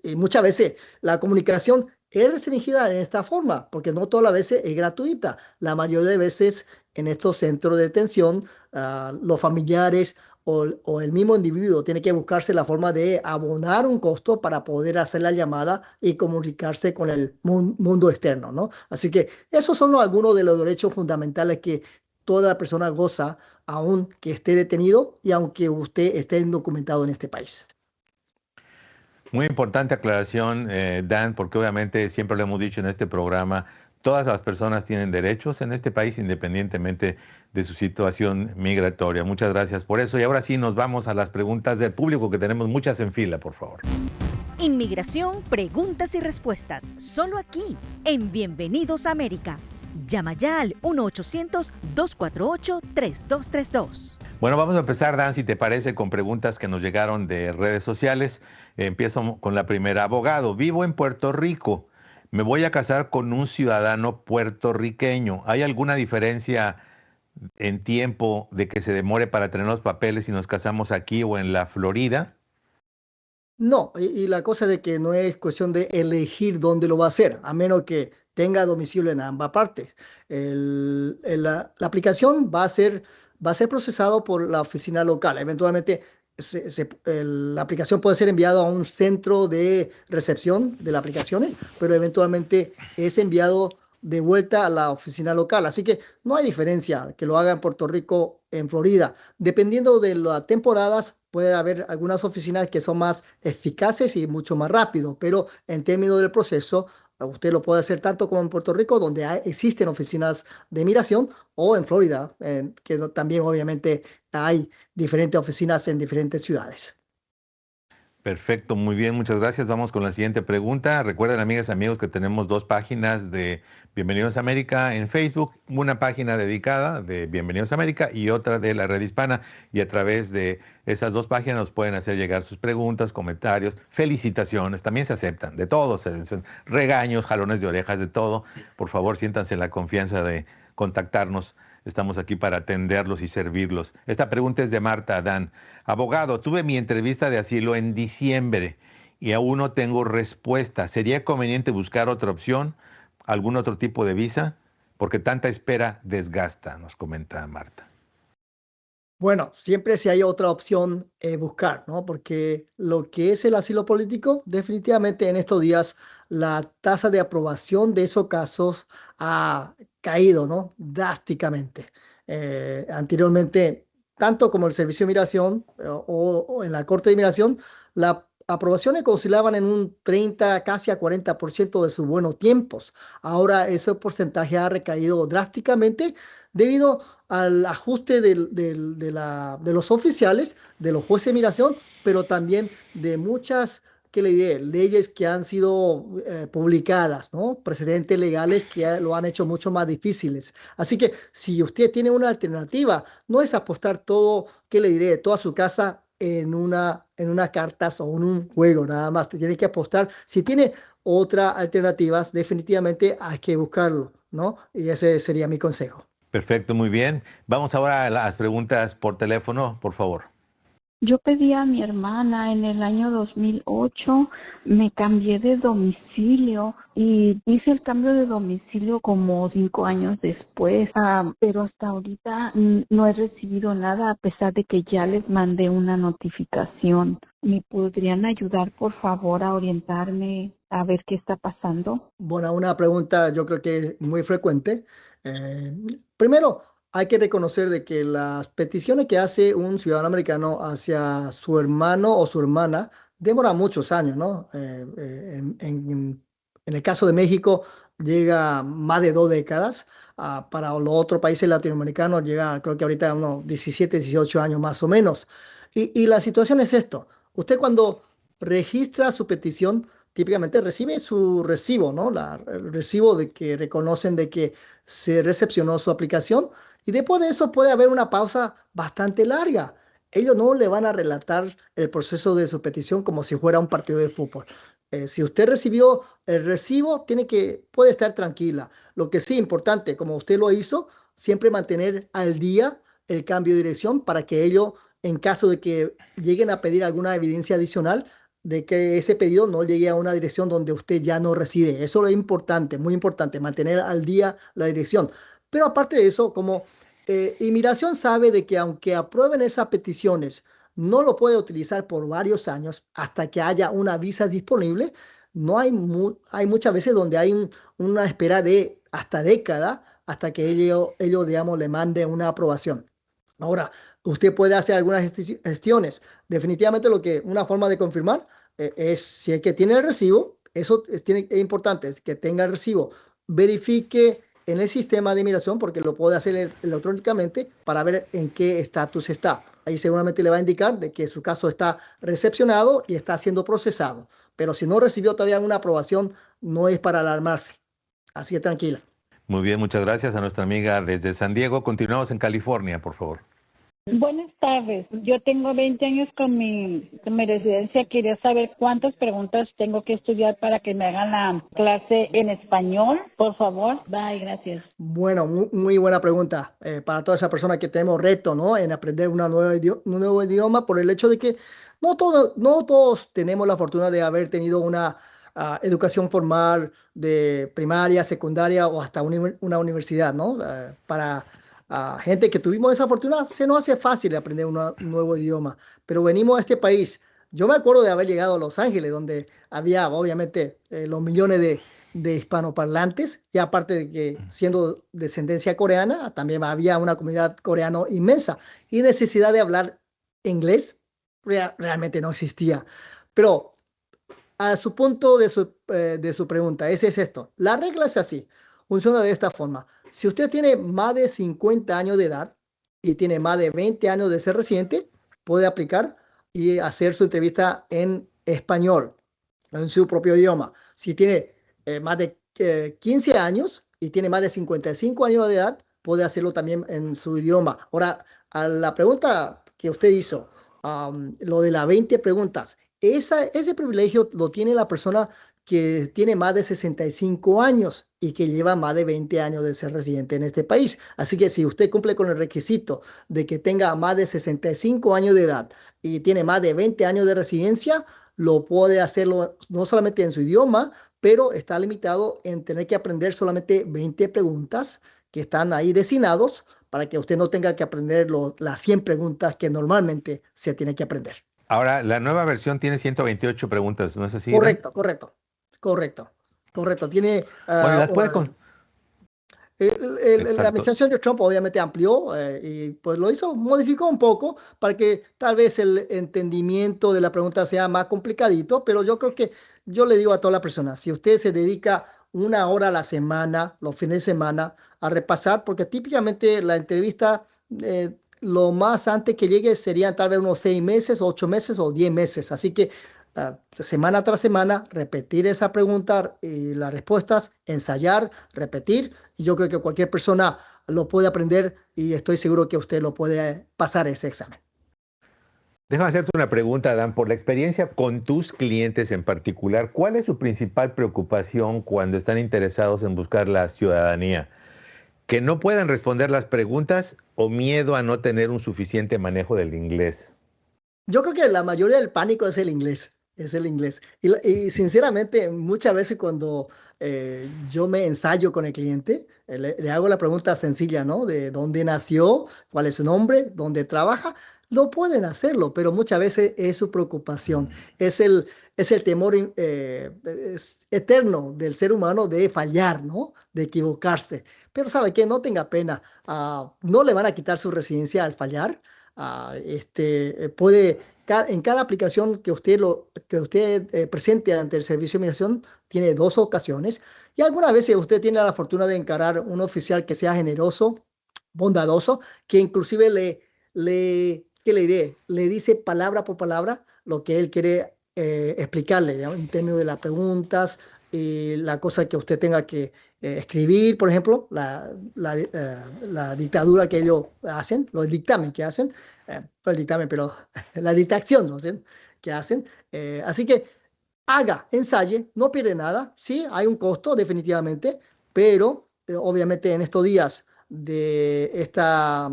Y muchas veces la comunicación es restringida en esta forma, porque no todas las veces es gratuita. La mayoría de veces en estos centros de detención, los familiares o el mismo individuo tiene que buscarse la forma de abonar un costo para poder hacer la llamada y comunicarse con el mundo externo, ¿no? Así que esos son algunos de los derechos fundamentales que toda persona goza, aun que esté detenido y aunque usted esté indocumentado en este país. Muy importante aclaración, Dan, porque obviamente siempre lo hemos dicho en este programa, todas las personas tienen derechos en este país independientemente de su situación migratoria. Muchas gracias por eso. Y ahora sí nos vamos a las preguntas del público, que tenemos muchas en fila, por favor. Inmigración, preguntas y respuestas, solo aquí, en Bienvenidos a América. Llama ya al 1-800-248-3232. Bueno, vamos a empezar, Dan, si te parece, con preguntas que nos llegaron de redes sociales. Empiezo con la primera. Abogado, vivo en Puerto Rico. Me voy a casar con un ciudadano puertorriqueño. ¿Hay alguna diferencia en tiempo de que se demore para tener los papeles si nos casamos aquí o en la Florida? No, y la cosa de que no es cuestión de elegir dónde lo va a hacer, a menos que tenga domicilio en ambas partes. La aplicación va a ser procesado por la oficina local. Eventualmente, la aplicación puede ser enviada a un centro de recepción de las aplicaciones, pero eventualmente es enviado de vuelta a la oficina local. Así que no hay diferencia que lo haga en Puerto Rico, en Florida. Dependiendo de las temporadas, puede haber algunas oficinas que son más eficaces y mucho más rápido, pero en términos del proceso, usted lo puede hacer tanto como en Puerto Rico, donde existen oficinas de migración, o en Florida, que también obviamente hay diferentes oficinas en diferentes ciudades. Perfecto, muy bien, muchas gracias. Vamos con la siguiente pregunta. Recuerden, amigas y amigos, que tenemos dos páginas de Bienvenidos a América en Facebook, una página dedicada de Bienvenidos a América y otra de la Red Hispana. Y a través de esas dos páginas nos pueden hacer llegar sus preguntas, comentarios, felicitaciones, también se aceptan, de todos, regaños, jalones de orejas, de todo. Por favor, siéntanse en la confianza de contactarnos. Estamos aquí para atenderlos y servirlos. Esta pregunta es de Marta Adán. Abogado, tuve mi entrevista de asilo en diciembre y aún no tengo respuesta. ¿Sería conveniente buscar otra opción, algún otro tipo de visa? Porque tanta espera desgasta, nos comenta Marta. Bueno, siempre si hay otra opción, buscar, ¿no? Porque lo que es el asilo político, definitivamente en estos días la tasa de aprobación de esos casos ha caído, ¿no? Drásticamente. Anteriormente, tanto como el Servicio de Migración o en la Corte de Migración, las aprobaciones oscilaban en un 30, casi a 40% de sus buenos tiempos. Ahora ese porcentaje ha recaído drásticamente debido al ajuste de los oficiales, de los jueces de migración, pero también de muchas leyes que han sido publicadas, ¿no? Precedentes legales que lo han hecho mucho más difíciles. Así que si usted tiene una alternativa, no es apostar todo, toda su casa en una cartas o en un juego, nada más. Te tiene que apostar. Si tiene otras alternativas, definitivamente hay que buscarlo, ¿no? Y ese sería mi consejo. Perfecto, muy bien. Vamos ahora a las preguntas por teléfono, por favor. Yo pedí a mi hermana en el año 2008, me cambié de domicilio y hice el cambio de domicilio como 5 años después, pero hasta ahorita no he recibido nada a pesar de que ya les mandé una notificación. ¿Me podrían ayudar, por favor, a orientarme a ver qué está pasando? Bueno, una pregunta yo creo que es muy frecuente. Primero, hay que reconocer de que las peticiones que hace un ciudadano americano hacia su hermano o su hermana demoran muchos años, ¿no? En el caso de México llega más de 2 décadas. Para los otros países latinoamericanos llega, creo que ahorita a unos 17, 18 años más o menos. Y la situación es esto. Usted cuando registra su petición, típicamente recibe su recibo, ¿no? El recibo de que reconocen de que se recepcionó su aplicación y después de eso puede haber una pausa bastante larga. Ellos no le van a relatar el proceso de su petición como si fuera un partido de fútbol. Si usted recibió el recibo, puede estar tranquila. Lo que sí es importante, como usted lo hizo, siempre mantener al día el cambio de dirección para que ellos, en caso de que lleguen a pedir alguna evidencia adicional, de que ese pedido no llegue a una dirección donde usted ya no reside. Eso es importante, muy importante, mantener al día la dirección. Pero aparte de eso, como Inmigración sabe de que aunque aprueben esas peticiones, no lo puede utilizar por varios años hasta que haya una visa disponible. No hay muchas veces donde hay una espera de hasta décadas hasta que ellos, digamos, le manden una aprobación. Ahora, usted puede hacer algunas gestiones. Definitivamente una forma de confirmar es si es que tiene el recibo. Eso es importante, es que tenga el recibo. Verifique en el sistema de inmigración porque lo puede hacer electrónicamente para ver en qué estatus está. Ahí seguramente le va a indicar de que su caso está recepcionado y está siendo procesado. Pero si no recibió todavía una aprobación, no es para alarmarse. Así que tranquila. Muy bien, muchas gracias a nuestra amiga desde San Diego. Continuamos en California, por favor. Buenas tardes. Yo tengo 20 años con mi residencia. Quería saber cuántas preguntas tengo que estudiar para que me hagan la clase en español, por favor. Bye, gracias. Bueno, muy buena pregunta para toda esa persona que tenemos reto, ¿no? En aprender un nuevo idioma por el hecho de que no todos tenemos la fortuna de haber tenido una educación formal de primaria, secundaria o hasta una universidad, ¿no? Para gente que tuvimos esa fortuna, se nos hace fácil aprender un nuevo idioma, pero venimos a este país. Yo me acuerdo de haber llegado a Los Ángeles, donde había obviamente los millones de hispanoparlantes, y aparte de que siendo descendencia coreana, también había una comunidad coreana inmensa, y necesidad de hablar inglés realmente no existía. Pero a su punto de su pregunta, ese es esto. La regla es así, funciona de esta forma. Si usted tiene más de 50 años de edad y tiene más de 20 años de ser residente, puede aplicar y hacer su entrevista en español en su propio idioma. Si tiene más de 15 años y tiene más de 55 años de edad, puede hacerlo también en su idioma. Ahora, a la pregunta que usted hizo, lo de las 20 preguntas, ese privilegio lo tiene la persona que tiene más de 65 años y que lleva más de 20 años de ser residente en este país. Así que si usted cumple con el requisito de que tenga más de 65 años de edad y tiene más de 20 años de residencia, lo puede hacerlo no solamente en su idioma, pero está limitado en tener que aprender solamente 20 preguntas que están ahí designados para que usted no tenga que aprender las 100 preguntas que normalmente se tiene que aprender. Ahora, la nueva versión tiene 128 preguntas, ¿no es así? Correcto, correcto. Tiene Bueno, las puede con... la administración de Trump obviamente amplió y pues lo hizo, modificó un poco para que tal vez el entendimiento de la pregunta sea más complicadito, pero yo creo que yo le digo a toda la persona, si usted se dedica 1 hora a la semana, los fines de semana, a repasar, porque típicamente la entrevista, lo más antes que llegue serían tal vez unos 6 meses, 8 meses o 10 meses, así que semana tras semana, repetir esa pregunta y las respuestas, ensayar, repetir, y yo creo que cualquier persona lo puede aprender y estoy seguro que usted lo puede pasar ese examen. Déjame hacerte una pregunta, Dan, por la experiencia con tus clientes en particular, ¿cuál es su principal preocupación cuando están interesados en buscar la ciudadanía? ¿Que no puedan responder las preguntas o miedo a no tener un suficiente manejo del inglés? Yo creo que la mayoría del pánico es el inglés. Es el inglés. Y sinceramente, muchas veces cuando yo me ensayo con el cliente, le hago la pregunta sencilla, ¿no? De dónde nació, cuál es su nombre, dónde trabaja. No pueden hacerlo, pero muchas veces es su preocupación. Es el temor es eterno del ser humano de fallar, ¿no? De equivocarse. Pero ¿sabe qué? No tenga pena. No le van a quitar su residencia al fallar. En cada aplicación que usted presente ante el Servicio de Migración, tiene 2 ocasiones. Y algunas veces usted tiene la fortuna de encarar un oficial que sea generoso, bondadoso, que inclusive ¿qué le diré? Le dice palabra por palabra lo que él quiere explicarle, ¿no? En términos de las preguntas y la cosa que usted tenga que escribir, por ejemplo, la dictadura que ellos hacen, los dictamen que hacen, no el dictamen, pero la dictación, ¿no? Que hacen. Así que ensaye, no pierde nada. Sí, hay un costo definitivamente, pero obviamente en estos días de esta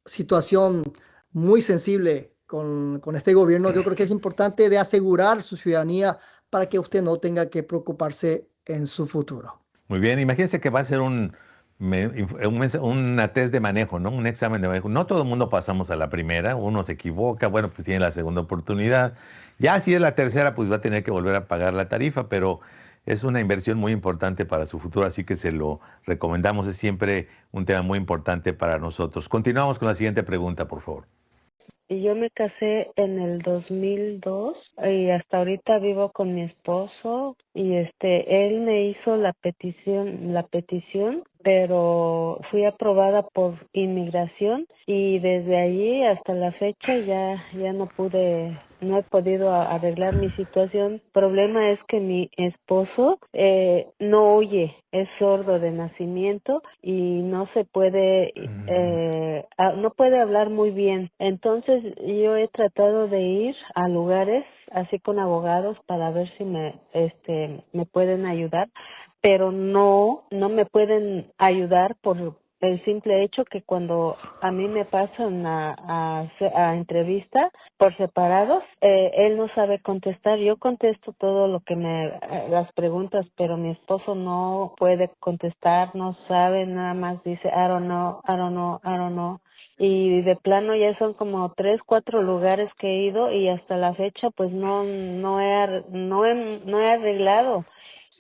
situación muy sensible con este gobierno, yo creo que es importante de asegurar su ciudadanía para que usted no tenga que preocuparse en su futuro. Muy bien, imagínense que va a ser una test de manejo, ¿no? Un examen de manejo. No todo el mundo pasamos a la primera, uno se equivoca, bueno, pues tiene la segunda oportunidad. Ya si es la tercera, pues va a tener que volver a pagar la tarifa, pero es una inversión muy importante para su futuro, así que se lo recomendamos, es siempre un tema muy importante para nosotros. Continuamos con la siguiente pregunta, por favor. Yo me casé en el 2002 y hasta ahorita vivo con mi esposo y él me hizo la petición, pero fui aprobada por inmigración y desde allí hasta la fecha ya no he podido arreglar mi situación. El problema es que mi esposo no oye, es sordo de nacimiento y no puede hablar muy bien. Entonces yo he tratado de ir a lugares así con abogados para ver si me pueden ayudar, pero no me pueden ayudar por el simple hecho que cuando a mí me pasan a entrevista por separados, él no sabe contestar. Yo contesto todo lo que las preguntas, pero mi esposo no puede contestar, no sabe, nada más dice I don't know. Y de plano ya son como 3, 4 lugares que he ido y hasta la fecha pues no he arreglado.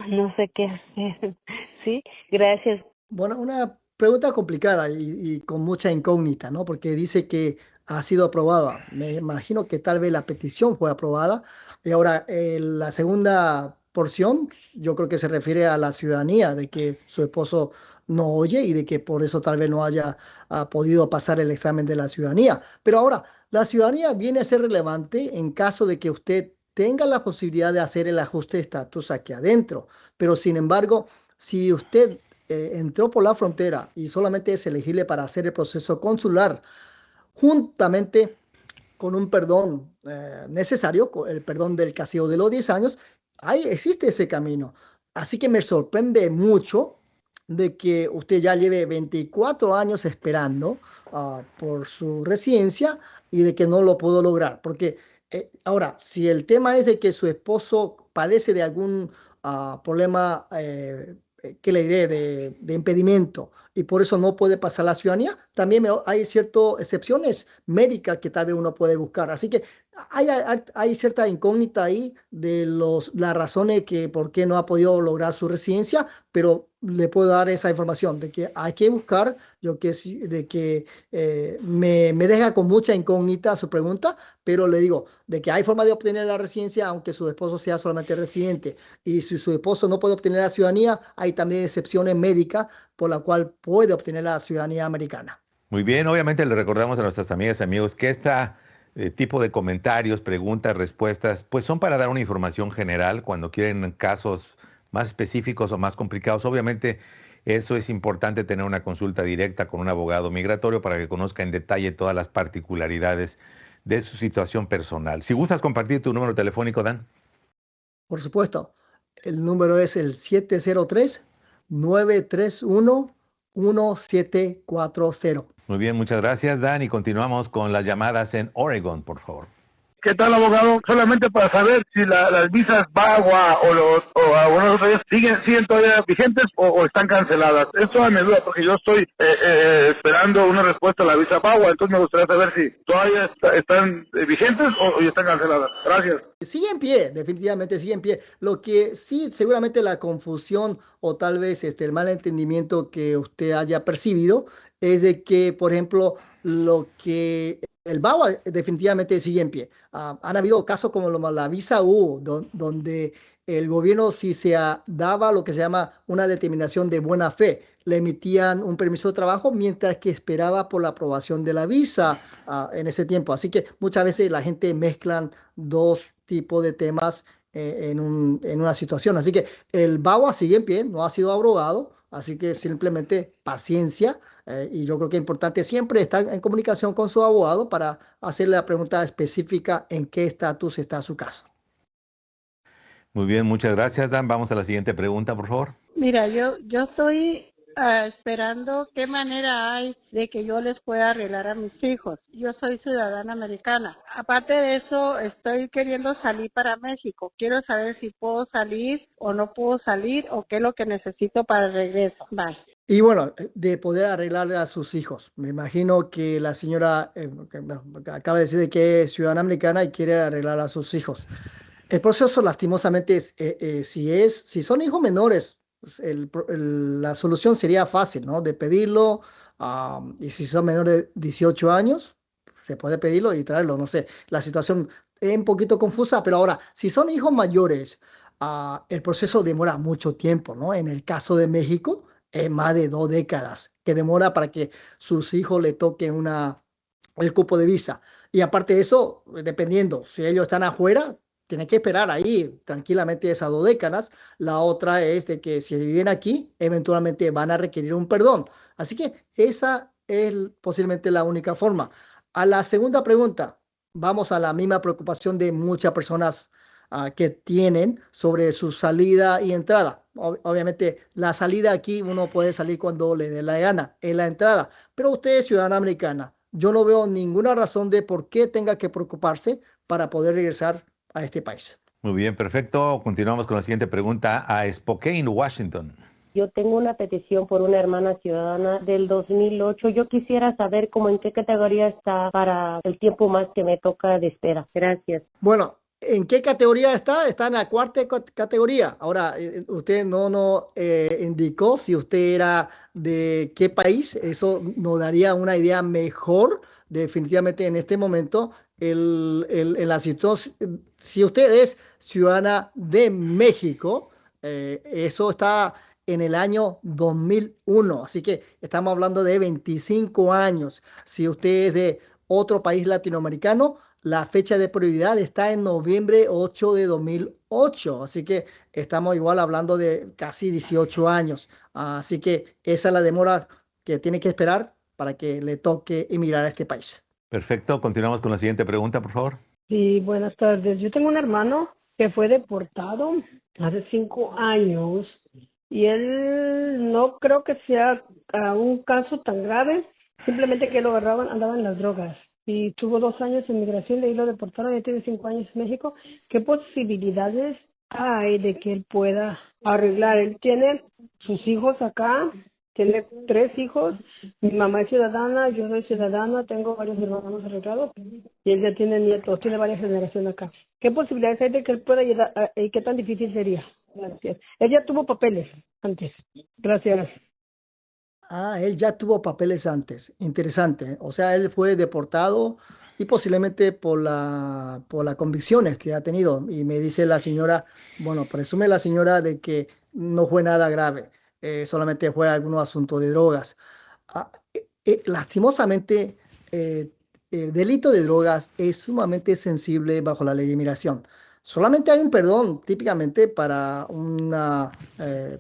No sé qué hacer. Sí, gracias. Bueno, una pregunta complicada y con mucha incógnita, ¿no? Porque dice que ha sido aprobada. Me imagino que tal vez la petición fue aprobada. Y ahora, la segunda porción, yo creo que se refiere a la ciudadanía, de que su esposo no oye y de que por eso tal vez no haya podido pasar el examen de la ciudadanía. Pero ahora, la ciudadanía viene a ser relevante en caso de que usted tenga la posibilidad de hacer el ajuste de estatus aquí adentro. Pero sin embargo, si usted entró por la frontera y solamente es elegible para hacer el proceso consular, juntamente con un perdón necesario, con el perdón del castigo de los 10 años, ahí existe ese camino. Así que me sorprende mucho de que usted ya lleve 24 años esperando por su residencia y de que no lo pudo lograr. Porque ahora, si el tema es de que su esposo padece de algún problema, ¿qué le diré?, de impedimento y por eso no puede pasar la ciudadanía, también hay ciertas excepciones médicas que tal vez uno puede buscar. Así que hay cierta incógnita ahí de las razones que por qué no ha podido lograr su residencia, pero le puedo dar esa información de que hay que buscar, de que me deja con mucha incógnita su pregunta, pero le digo de que hay forma de obtener la residencia aunque su esposo sea solamente residente, y si su esposo no puede obtener la ciudadanía, hay también excepciones médicas por la cual puede obtener la ciudadanía americana. Muy bien, obviamente le recordamos a nuestras amigas y amigos que tipo de comentarios, preguntas, respuestas, pues son para dar una información general cuando quieren casos más específicos o más complicados. Obviamente eso es importante, tener una consulta directa con un abogado migratorio para que conozca en detalle todas las particularidades de su situación personal. Si gustas compartir tu número telefónico, Dan. Por supuesto, el número es el 703-931-1740. Muy bien, muchas gracias, Dan, y continuamos con las llamadas en Oregon, por favor. ¿Qué tal, abogado? Solamente para saber si las visas VAWA o algunas otras siguen todavía vigentes o están canceladas. Eso me duda porque yo estoy esperando una respuesta a la visa VAWA, entonces me gustaría saber si todavía están vigentes o ya están canceladas. Gracias. Sigue en pie, definitivamente sigue en pie. Lo que sí, seguramente la confusión o tal vez el malentendimiento que usted haya percibido es de que, por ejemplo, el VAWA definitivamente sigue en pie. Han habido casos como la visa U, donde el gobierno, si se daba lo que se llama una determinación de buena fe, le emitían un permiso de trabajo mientras que esperaba por la aprobación de la visa en ese tiempo. Así que muchas veces la gente mezclan dos tipos de temas en una situación. Así que el VAWA sigue en pie, no ha sido abrogado. Así que simplemente paciencia, y yo creo que es importante siempre estar en comunicación con su abogado para hacerle la pregunta específica en qué estatus está su caso. Muy bien, muchas gracias, Dan. Vamos a la siguiente pregunta, por favor. Mira, yo estoy esperando qué manera hay de que yo les pueda arreglar a mis hijos. Yo soy ciudadana americana. Aparte de eso, estoy queriendo salir para México. Quiero saber si puedo salir o no puedo salir o qué es lo que necesito para el regreso. Bye. Y bueno, de poder arreglarle a sus hijos. Me imagino que la señora acaba de decir que es ciudadana americana y quiere arreglar a sus hijos. El proceso, lastimosamente, si son hijos menores, la solución sería fácil, ¿no? De pedirlo, y si son menores de 18 años, se puede pedirlo y traerlo, no sé. La situación es un poquito confusa, pero ahora, si son hijos mayores, el proceso demora mucho tiempo, ¿no? En el caso de México, es más de 2 décadas que demora para que sus hijos le toquen el cupo de visa. Y aparte de eso, dependiendo, si ellos están afuera, tienen que esperar ahí tranquilamente esas 2 décadas. La otra es de que si viven aquí, eventualmente van a requerir un perdón. Así que esa es posiblemente la única forma. A la segunda pregunta, vamos a la misma preocupación de muchas personas que tienen sobre su salida y entrada. Obviamente, la salida aquí uno puede salir cuando le dé la gana, en la entrada. Pero usted es ciudadana americana. Yo no veo ninguna razón de por qué tenga que preocuparse para poder regresar a este país. Muy bien, perfecto. Continuamos con la siguiente pregunta a Spokane, Washington. Yo tengo una petición por una hermana ciudadana del 2008. Yo quisiera saber cómo en qué categoría está para el tiempo más que me toca de espera. Gracias. Bueno, ¿en qué categoría está? Está en la 4ª categoría. Ahora, usted no indicó si usted era de qué país. Eso nos daría una idea mejor, definitivamente en este momento. En la situación, si usted es ciudadana de México, eso está en el año 2001, así que estamos hablando de 25 años. Si usted es de otro país latinoamericano, la fecha de prioridad está en noviembre 8 de 2008, así que estamos igual hablando de casi 18 años. Así que esa es la demora que tiene que esperar para que le toque emigrar a este país. Perfecto, continuamos con la siguiente pregunta, por favor. Sí, buenas tardes. Yo tengo un hermano que fue deportado hace 5 años y él no creo que sea un caso tan grave, simplemente que lo agarraban, andaba en las drogas y tuvo 2 años en migración, de ahí lo deportaron, ya tiene 5 años en México. ¿Qué posibilidades hay de que él pueda arreglar? Él tiene sus hijos acá, tiene 3 hijos, mi mamá es ciudadana, yo soy ciudadana, tengo varios hermanos arreglados y él ya tiene nietos, tiene varias generaciones acá. ¿Qué posibilidades hay de que él pueda ayudar y qué tan difícil sería? Gracias. Él ya tuvo papeles antes. Gracias. Él ya tuvo papeles antes. Interesante. O sea, él fue deportado y posiblemente por las convicciones que ha tenido. Y me dice la señora, bueno, presume la señora de que no fue nada grave. Solamente fue algún asunto de drogas. Lastimosamente, el delito de drogas es sumamente sensible bajo la ley de inmigración. Solamente hay un perdón típicamente para una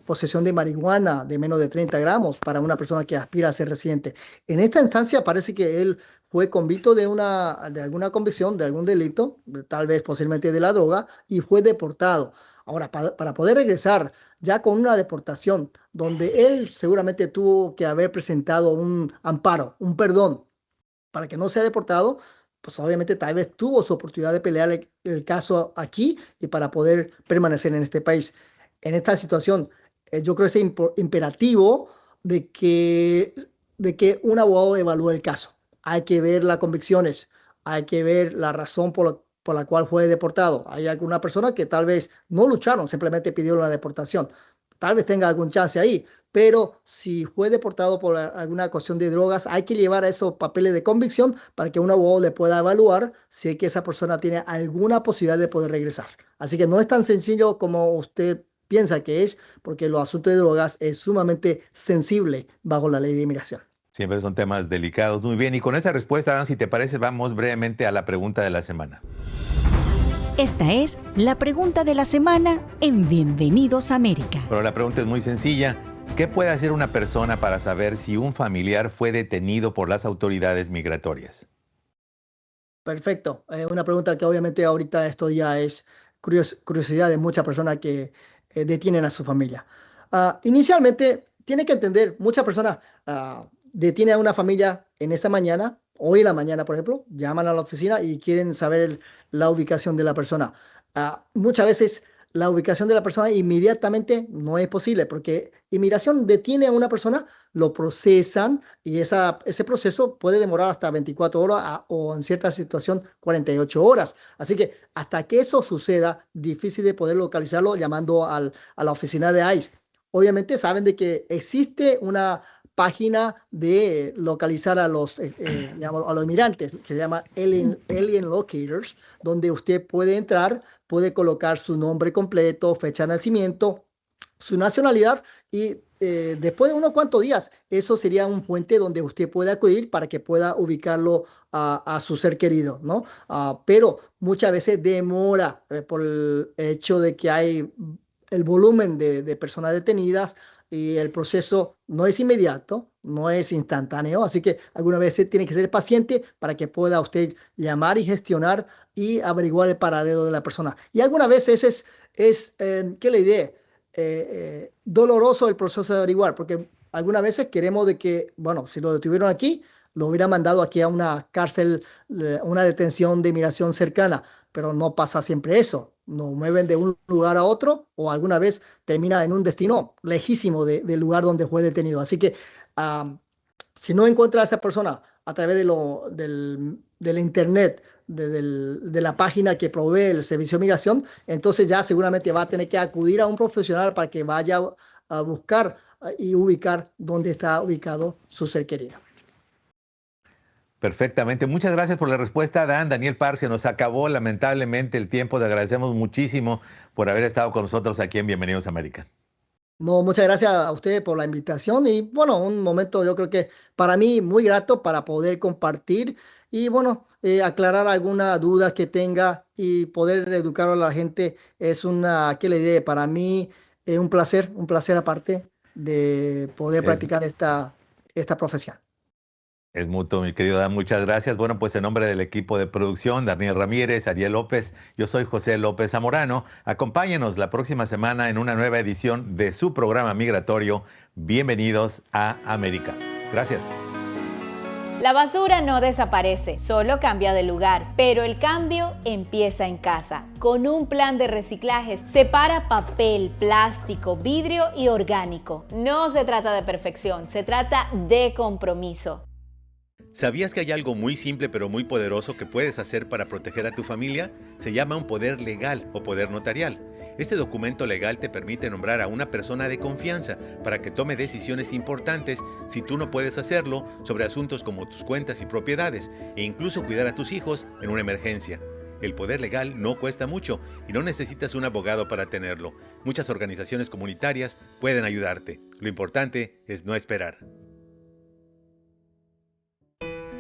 posesión de marihuana de menos de 30 gramos para una persona que aspira a ser residente. En esta instancia parece que él fue convicto de alguna convicción, de algún delito, tal vez posiblemente de la droga, y fue deportado. Ahora, para poder regresar ya con una deportación, donde él seguramente tuvo que haber presentado un amparo, un perdón, para que no sea deportado, pues obviamente tal vez tuvo su oportunidad de pelear el caso aquí y para poder permanecer en este país. En esta situación, yo creo que es imperativo de que un abogado evalúe el caso. Hay que ver las convicciones, hay que ver la razón por la cual fue deportado. Hay alguna persona que tal vez no lucharon, simplemente pidieron la deportación. Tal vez tenga algún chance ahí, pero si fue deportado por alguna cuestión de drogas, hay que llevar a esos papeles de convicción para que un abogado le pueda evaluar si es que esa persona tiene alguna posibilidad de poder regresar. Así que no es tan sencillo como usted piensa que es, porque los asuntos de drogas es sumamente sensible bajo la ley de inmigración. Siempre son temas delicados. Muy bien, y con esa respuesta, Dan, si te parece, vamos brevemente a la pregunta de la semana. Esta es la pregunta de la semana en Bienvenidos a América. Pero la pregunta es muy sencilla. ¿Qué puede hacer una persona para saber si un familiar fue detenido por las autoridades migratorias? Perfecto. Una pregunta que obviamente ahorita esto ya es curiosidad de muchas personas que detienen a su familia. Inicialmente, tiene que entender, muchas personas detienen a una familia en esta mañana, hoy en la mañana, por ejemplo, llaman a la oficina y quieren saber la ubicación de la persona. Muchas veces la ubicación de la persona inmediatamente no es posible porque inmigración detiene a una persona, lo procesan y ese proceso puede demorar hasta 24 horas o en cierta situación 48 horas. Así que hasta que eso suceda, difícil de poder localizarlo llamando a la oficina de ICE. Obviamente saben de que existe una página de localizar a los inmigrantes, que se llama Alien Locators, donde usted puede entrar, puede colocar su nombre completo, fecha de nacimiento, su nacionalidad y después de unos cuantos días, eso sería un puente donde usted puede acudir para que pueda ubicarlo a su ser querido, ¿no? Pero muchas veces demora por el hecho de que hay el volumen de personas detenidas y el proceso no es inmediato, no es instantáneo, así que algunas veces tiene que ser paciente para que pueda usted llamar y gestionar y averiguar el paradero de la persona. Y algunas veces ¿qué le diré? Doloroso el proceso de averiguar, porque algunas veces queremos de que, bueno, si lo detuvieron aquí, lo hubiera mandado aquí a una cárcel, una detención de inmigración cercana, pero no pasa siempre eso. Nos mueven de un lugar a otro o alguna vez termina en un destino lejísimo del lugar donde fue detenido. Así que si no encuentra a esa persona a través del internet, de la página que provee el servicio de migración, entonces ya seguramente va a tener que acudir a un profesional para que vaya a buscar y ubicar dónde está ubicado su ser querido. Perfectamente. Muchas gracias por la respuesta, Dan. Daniel Parr, se nos acabó lamentablemente el tiempo. Te agradecemos muchísimo por haber estado con nosotros aquí en Bienvenidos a América. No, muchas gracias a ustedes por la invitación y bueno, un momento yo creo que para mí muy grato para poder compartir y bueno, aclarar algunas dudas que tenga y poder educar a la gente es una, ¿qué le diré? Para mí es un placer aparte de poder Es, practicar esta profesión. es mutuo, mi querido Dan, muchas gracias. Bueno, pues en nombre del equipo de producción, Daniel Ramírez, Ariel López, yo soy José López Zamorano. Acompáñenos la próxima semana en una nueva edición de su programa migratorio. Bienvenidos a América. Gracias. La basura no desaparece, solo cambia de lugar, pero el cambio empieza en casa. Con un plan de reciclaje, separa papel, plástico, vidrio y orgánico. No se trata de perfección, se trata de compromiso. ¿Sabías que hay algo muy simple pero muy poderoso que puedes hacer para proteger a tu familia? Se llama un poder legal o poder notarial. Este documento legal te permite nombrar a una persona de confianza para que tome decisiones importantes si tú no puedes hacerlo sobre asuntos como tus cuentas y propiedades e incluso cuidar a tus hijos en una emergencia. El poder legal no cuesta mucho y no necesitas un abogado para tenerlo. Muchas organizaciones comunitarias pueden ayudarte. Lo importante es no esperar.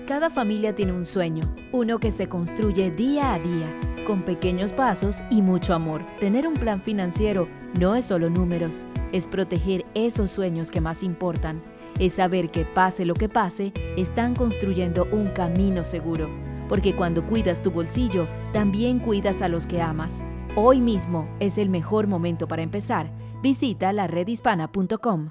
Cada familia tiene un sueño, uno que se construye día a día, con pequeños pasos y mucho amor. Tener un plan financiero no es solo números, es proteger esos sueños que más importan. Es saber que pase lo que pase, están construyendo un camino seguro. Porque cuando cuidas tu bolsillo, también cuidas a los que amas. Hoy mismo es el mejor momento para empezar. Visita laredhispana.com.